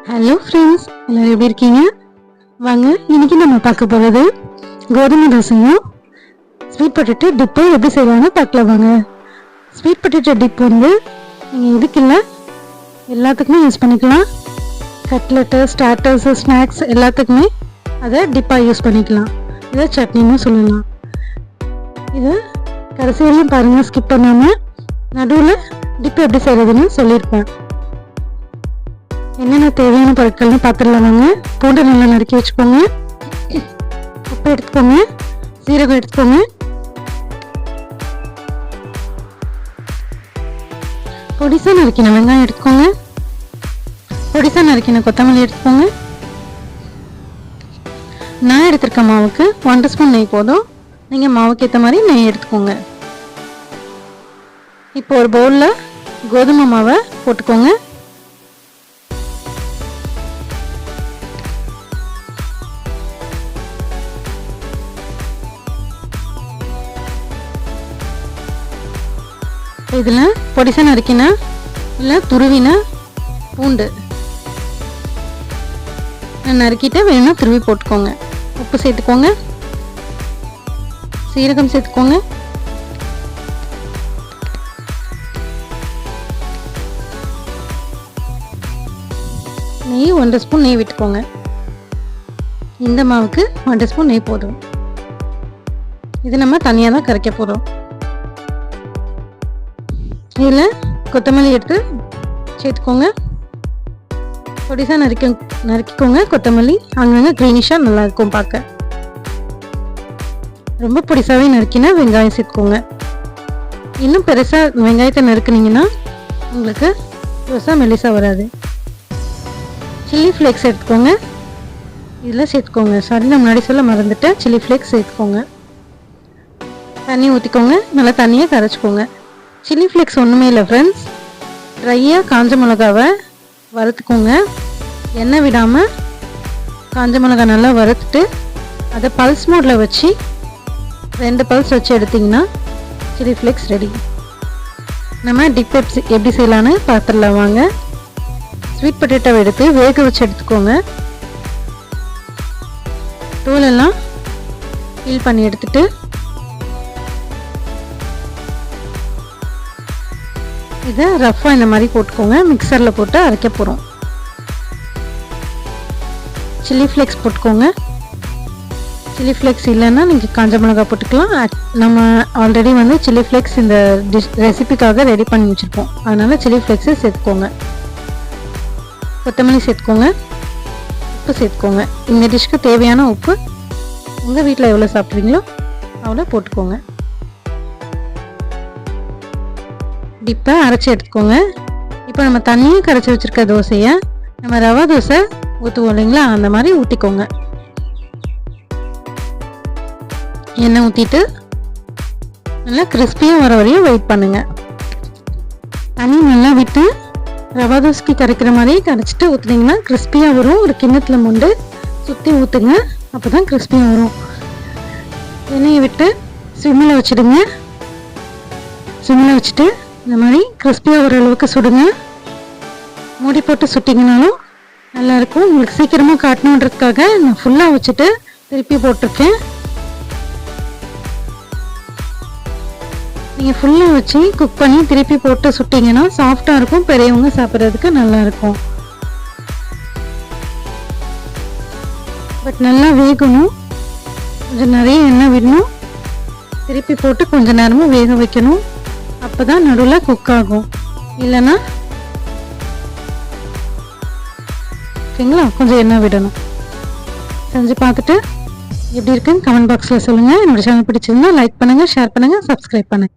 Hello friends, எல்லாரும் எப்படி இருக்கீங்க? வாங்க, இன்னைக்கு நம்ம பார்க்க போகிறது கோதுமை தோசையும் ஸ்வீட் பொட்டேட்டோ டிப்பை எப்படி செய்வாங்க பார்க்கலாம். வாங்க. ஸ்வீட் பொட்டேட்டோ டிப் வந்து நீங்கள் இதுக்கு இல்லை எல்லாத்துக்குமே யூஸ் பண்ணிக்கலாம். கட்லெட்டு, ஸ்டார்டர்ஸு, ஸ்நாக்ஸ் எல்லாத்துக்குமே அதை டிப்பாக யூஸ் பண்ணிக்கலாம். இதை சட்னின்னு சொல்லலாம். இதை கடைசி வரையும் பாருங்கள், ஸ்கிப் பண்ணாமல். நடுவில் டிப் எப்படி செய்கிறதுன்னு சொல்லியிருப்பேன். என்னென்ன தேவையான பொருட்கள்னு பார்த்துடலாம். வாங்க. பூண்டை நல்லா நறுக்கி வச்சுக்கோங்க. உப்பு எடுத்துக்கோங்க, சீரகம் எடுத்துக்கோங்க, பொடிசா நறுக்கின வெங்காயம் எடுத்துக்கோங்க, பொடிசா நறுக்கின கொத்தமல்லி எடுத்துக்கோங்க. நான் எடுத்திருக்க மாவுக்கு 1 ஸ்பூன் நெய் போதும். நீங்கள் மாவுக்கு ஏற்ற மாதிரி நெய் எடுத்துக்கோங்க. இப்போ ஒரு பவுலில் கோதுமை மாவை போட்டுக்கோங்க. இதில் பொடிசா நறுக்கின இல்லை துருவின பூண்டு நறுக்கிட்டு வேணும்னா துருவி போட்டுக்கோங்க. உப்பு சேர்த்துக்கோங்க, சீரகம் சேர்த்துக்கோங்க, நெய் 1 ஸ்பூன் நெய் விட்டுக்கோங்க. இந்த மாவுக்கு 1 ஸ்பூன் நெய் போதும். இது நம்ம தனியாக தான் கரைக்க போகிறோம். இதில் கொத்தமல்லி எடுத்து சேர்த்துக்கோங்க. பொடிசாக நறுக்கிக்கோங்க. கொத்தமல்லி அங்கங்கே க்ரீனிஷாக நல்லாயிருக்கும் பார்க்க. ரொம்ப பொடிசாகவே நறுக்கினா வெங்காயம் சேர்த்துக்கோங்க. இன்னும் பெருசாக வெங்காயத்தை நறுக்குனீங்கன்னா உங்களுக்கு பெருசாக மெலிசாக வராது. சில்லி ஃப்ளேக்ஸ் எடுத்துக்கோங்க. இதில் சேர்த்துக்கோங்க. சாரி, நான் முன்னாடி சொல்ல மறந்துட்டேன். சில்லி ஃப்ளேக்ஸ் சேர்த்துக்கோங்க. தண்ணி ஊற்றிக்கோங்க. நல்லா தண்ணியை கரைச்சிக்கோங்க. சில்லி ஃப்ளேக்ஸ் ஒன்றுமே இல்லை ஃப்ரெண்ட்ஸ். ட்ரையாக காஞ்ச மிளகாவை வறுத்துக்கோங்க. எண்ணெய் விடாமல் காஞ்ச மிளகா நல்லா வறுத்துட்டு அதை பல்ஸ் மோடில் வச்சு 2 பல்ஸ் வச்சு எடுத்திங்கன்னா சில்லி ஃப்ளேக்ஸ் ரெடி. நம்ம டிப் எப்படி செய்யலான்னு பார்த்துடலாம். வாங்க. ஸ்வீட் பொட்டேட்டோவை எடுத்து வேக வச்சு எடுத்துக்கோங்க. தோலெல்லாம் பீல் பண்ணி எடுத்துட்டு இதை ரஃப்பாக இந்த மாதிரி போட்டுக்கோங்க. மிக்சரில் போட்டு அரைக்க போகிறோம். சில்லி ஃப்ளேக்ஸ் போட்டுக்கோங்க. சில்லி ஃப்ளேக்ஸ் இல்லைன்னா நீங்கள் காஞ்ச மிளகா போட்டுக்கலாம். நம்ம ஆல்ரெடி வந்து சில்லி ஃப்ளேக்ஸ் இந்த ரெசிபிக்காக ரெடி பண்ணி வச்சுருப்போம். அதனால் சில்லி ஃப்ளேக்ஸை சேர்த்துக்கோங்க. கொத்தமல்லி சேர்த்துக்கோங்க. உப்பு சேர்த்துக்கோங்க. இந்த டிஷ்க்கு தேவையான உப்பு உங்கள் வீட்டில் எவ்வளோ சாப்பிட்றீங்களோ அவ்வளோ போட்டுக்கோங்க. டிப்பை அரைச்சி எடுத்துக்கோங்க. இப்போ நம்ம தண்ணியும் கரைச்சி வச்சுருக்க தோசையை நம்ம ரவா தோசை ஊற்றுவோம் இல்லைங்களா, அந்த மாதிரி ஊற்றிக்கோங்க. எண்ணெய் ஊற்றிட்டு நல்லா கிறிஸ்பியாக வர வரையும் வெயிட் பண்ணுங்கள். தண்ணி நல்லா விட்டு ரவா தோசைக்கு கரைக்கிற மாதிரியே கரைச்சிட்டு ஊற்றுனீங்கன்னா கிறிஸ்பியாக வரும். ஒரு கிண்ணத்தில் மொண்டு சுற்றி ஊற்றுங்க. அப்போ தான் கிறிஸ்பியாக வரும். எண்ணெயை விட்டு சிம்மில் வச்சுடுங்க. சிம்மில் வச்சுட்டு இந்த மாதிரி கிறிஸ்பியாக வர அளவுக்கு சுடுங்க. மூடி போட்டு சுட்டிங்கனாலும் நல்லாயிருக்கும். உங்களுக்கு சீக்கிரமாக காட்டணுன்றதுக்காக நான் ஃபுல்லாக வச்சுட்டு திருப்பி போட்டிருக்கேன். நீங்கள் ஃபுல்லாக வச்சு குக் பண்ணி திருப்பி போட்டு சுட்டிங்கன்னா சாஃப்டாக இருக்கும். பெரியவங்க சாப்பிட்றதுக்கு நல்லாயிருக்கும். பட் நல்லா வேகணும். கொஞ்சம் நிறைய எண்ணெய் விடணும். திருப்பி போட்டு கொஞ்சம் நேரமும் வேக வைக்கணும். அப்போ தான் நடுவில் குக் ஆகும். இல்லைன்னா ஓகேங்களா, கொஞ்சம் எண்ணெய் விடணும். செஞ்சு பார்த்துட்டு எப்படி இருக்குன்னு கமெண்ட் பாக்ஸில் சொல்லுங்கள். என்னோட சேனல் பிடிச்சிருந்தா லைக் பண்ணுங்கள், ஷேர் பண்ணுங்கள், சப்ஸ்கிரைப் பண்ணுங்கள்.